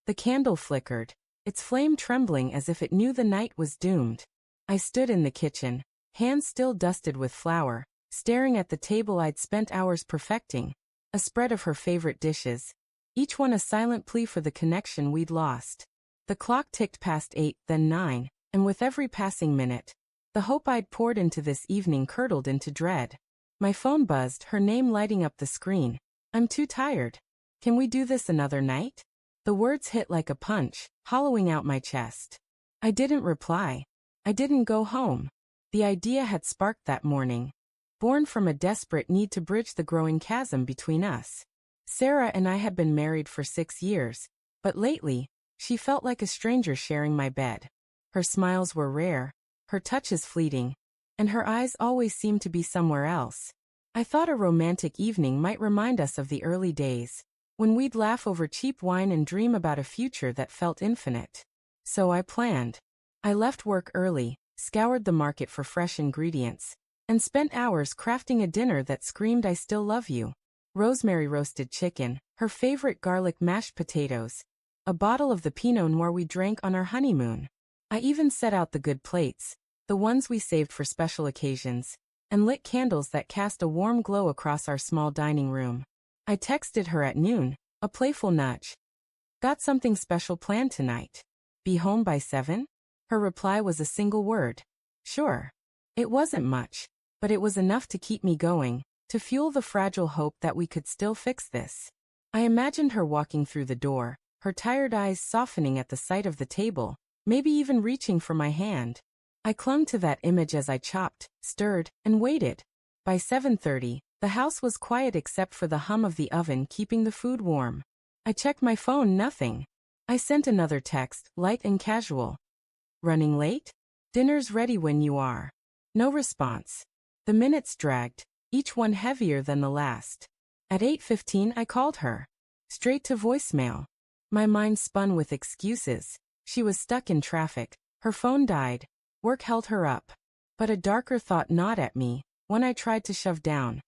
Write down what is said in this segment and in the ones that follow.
The candle flickered, its flame trembling as if it knew the night was doomed. I stood in the kitchen, hands still dusted with flour, staring at the table I'd spent hours perfecting, a spread of her favorite dishes, each one a silent plea for the connection we'd lost. The clock ticked past 8, then 9, and with every passing minute, the hope I'd poured into this evening curdled into dread. My phone buzzed, her name lighting up the screen. I'm too tired. Can we do this another night? The words hit like a punch, hollowing out my chest. I didn't reply. I didn't go home. The idea had sparked that morning, born from a desperate need to bridge the growing chasm between us. Sarah and I had been married for 6 years, but lately, she felt like a stranger sharing my bed. Her smiles were rare, her touches fleeting, and her eyes always seemed to be somewhere else. I thought a romantic evening might remind us of the early days, when we'd laugh over cheap wine and dream about a future that felt infinite. So I planned. I left work early, scoured the market for fresh ingredients, and spent hours crafting a dinner that screamed "I still love you." Rosemary roasted chicken, her favorite garlic mashed potatoes, a bottle of the Pinot Noir we drank on our honeymoon. I even set out the good plates, the ones we saved for special occasions, and lit candles that cast a warm glow across our small dining room. I texted her at noon, a playful nudge. Got something special planned tonight? Be home by 7? Her reply was a single word. Sure. It wasn't much, but it was enough to keep me going, to fuel the fragile hope that we could still fix this. I imagined her walking through the door, her tired eyes softening at the sight of the table, maybe even reaching for my hand. I clung to that image as I chopped, stirred, and waited. By 7:30, the house was quiet except for the hum of the oven keeping the food warm. I checked my phone, nothing. I sent another text, light and casual. Running late? Dinner's ready when you are. No response. The minutes dragged, each one heavier than the last. At 8:15 I called her. Straight to voicemail. My mind spun with excuses. She was stuck in traffic, her phone died, work held her up. But a darker thought gnawed at me, one I tried to shove down.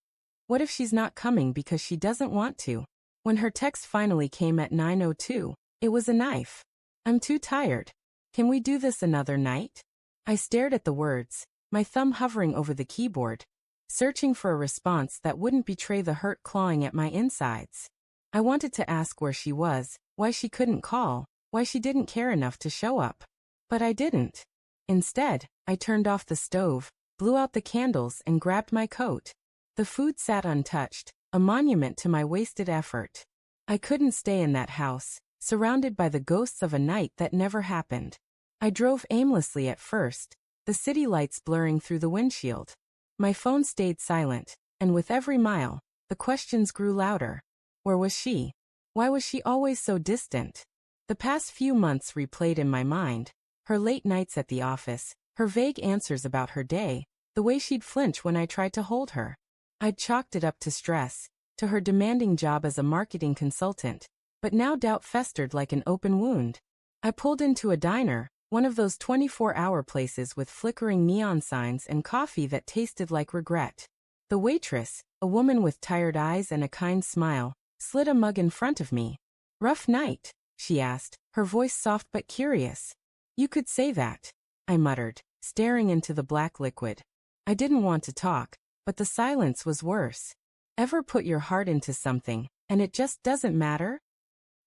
What if she's not coming because she doesn't want to? When her text finally came at 9:02, it was a knife. I'm too tired. Can we do this another night? I stared at the words, my thumb hovering over the keyboard, searching for a response that wouldn't betray the hurt clawing at my insides. I wanted to ask where she was, why she couldn't call, why she didn't care enough to show up. But I didn't. Instead, I turned off the stove, blew out the candles and grabbed my coat. The food sat untouched, a monument to my wasted effort. I couldn't stay in that house, surrounded by the ghosts of a night that never happened. I drove aimlessly at first, the city lights blurring through the windshield. My phone stayed silent, and with every mile, the questions grew louder. Where was she? Why was she always so distant? The past few months replayed in my mind, her late nights at the office, her vague answers about her day, the way she'd flinch when I tried to hold her. I'd chalked it up to stress, to her demanding job as a marketing consultant, but now doubt festered like an open wound. I pulled into a diner, one of those 24-hour places with flickering neon signs and coffee that tasted like regret. The waitress, a woman with tired eyes and a kind smile, slid a mug in front of me. Rough night? She asked, her voice soft but curious. You could say that, I muttered, staring into the black liquid. I didn't want to talk, but the silence was worse. Ever put your heart into something, and it just doesn't matter?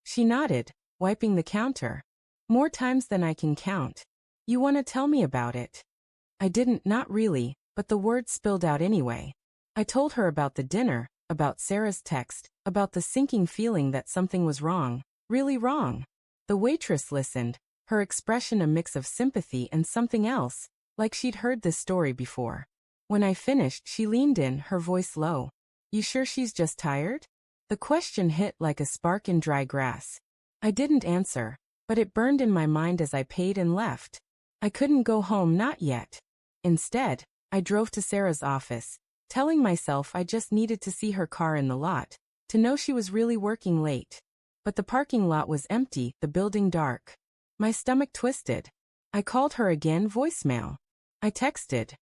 She nodded, wiping the counter. More times than I can count. You want to tell me about it? I didn't, not really, but the words spilled out anyway. I told her about the dinner, about Sarah's text, about the sinking feeling that something was wrong, really wrong. The waitress listened, her expression a mix of sympathy and something else, like she'd heard this story before. When I finished, she leaned in, her voice low. You sure she's just tired? The question hit like a spark in dry grass. I didn't answer, but it burned in my mind as I paid and left. I couldn't go home, not yet. Instead, I drove to Sarah's office, telling myself I just needed to see her car in the lot, to know she was really working late. But the parking lot was empty, the building dark. My stomach twisted. I called her again, voicemail. I texted.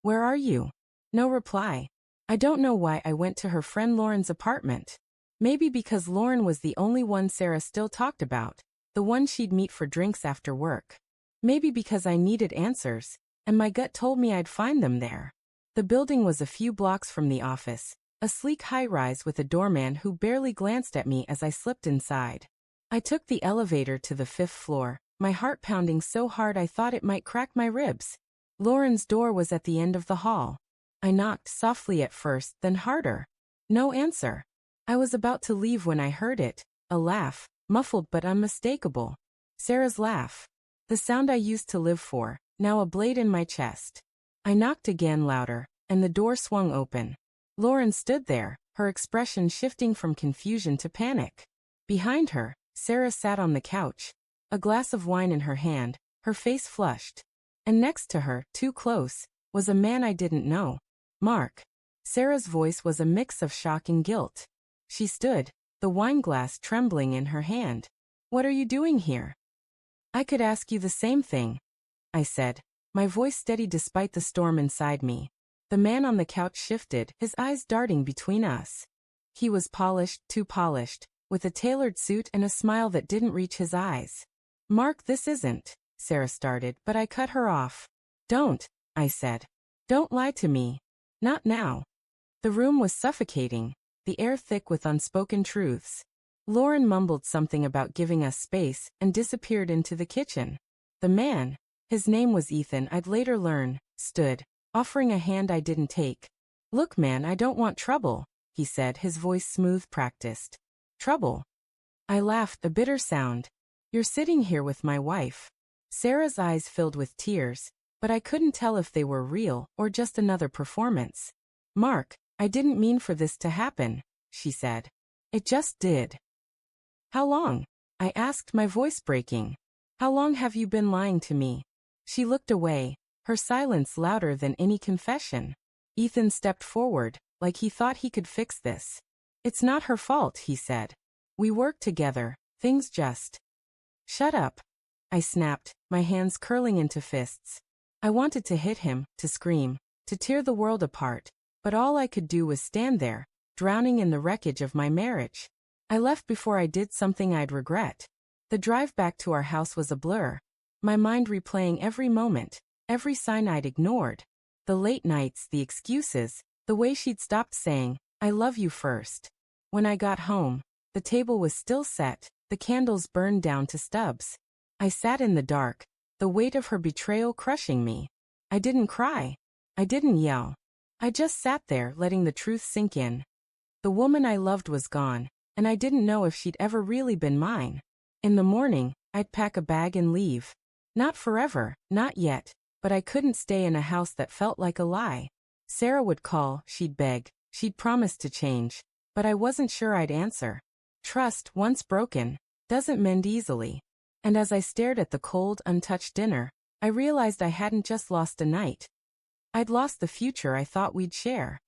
Where are you? No reply. I don't know why I went to her friend Lauren's apartment. Maybe because Lauren was the only one Sarah still talked about. the one she'd meet for drinks after work. Maybe because I needed answers, and my gut told me I'd find them there. The building was a few blocks from the office, a sleek high-rise with a doorman who barely glanced at me as I slipped inside. I took the elevator to the 5th floor, my heart pounding so hard I thought it might crack my ribs. Lauren's door was at the end of the hall. I knocked softly at first, then harder. No answer. I was about to leave when I heard it, a laugh, muffled but unmistakable. Sarah's laugh. The sound I used to live for, now a blade in my chest. I knocked again louder, and the door swung open. Lauren stood there, her expression shifting from confusion to panic. Behind her, Sarah sat on the couch, a glass of wine in her hand, her face flushed. And next to her, too close, was a man I didn't know. Mark. Sarah's voice was a mix of shock and guilt. She stood, the wineglass trembling in her hand. "What are you doing here?" "I could ask you the same thing," I said, my voice steady despite the storm inside me. The man on the couch shifted, his eyes darting between us. He was polished, too polished, with a tailored suit and a smile that didn't reach his eyes. "Mark, this isn't," Sarah started, but I cut her off. "Don't," I said. "Don't lie to me. Not now." The room was suffocating, the air thick with unspoken truths. Lauren mumbled something about giving us space and disappeared into the kitchen. The man, his name was Ethan, I'd later learn, stood, offering a hand I didn't take. "Look, man, I don't want trouble," he said, his voice smooth, practiced. "Trouble?" I laughed, a bitter sound. "You're sitting here with my wife." Sarah's eyes filled with tears, but I couldn't tell if they were real or just another performance. "Mark, I didn't mean for this to happen," she said. "It just did." "How long?" I asked, my voice breaking. "How long have you been lying to me?" She looked away, her silence louder than any confession. Ethan stepped forward, like he thought he could fix this. "It's not her fault," he said. "We work together, things just—" "Shut up," I snapped, my hands curling into fists. I wanted to hit him, to scream, to tear the world apart, but all I could do was stand there, drowning in the wreckage of my marriage. I left before I did something I'd regret. The drive back to our house was a blur, my mind replaying every moment, every sign I'd ignored. The late nights, the excuses, the way she'd stopped saying, "I love you" first. When I got home, the table was still set, the candles burned down to stubs. I sat in the dark, the weight of her betrayal crushing me. I didn't cry. I didn't yell. I just sat there, letting the truth sink in. The woman I loved was gone, and I didn't know if she'd ever really been mine. In the morning, I'd pack a bag and leave. Not forever, not yet, but I couldn't stay in a house that felt like a lie. Sarah would call, she'd beg, she'd promise to change, but I wasn't sure I'd answer. Trust, once broken, doesn't mend easily. And as I stared at the cold, untouched dinner, I realized I hadn't just lost a night. I'd lost the future I thought we'd share.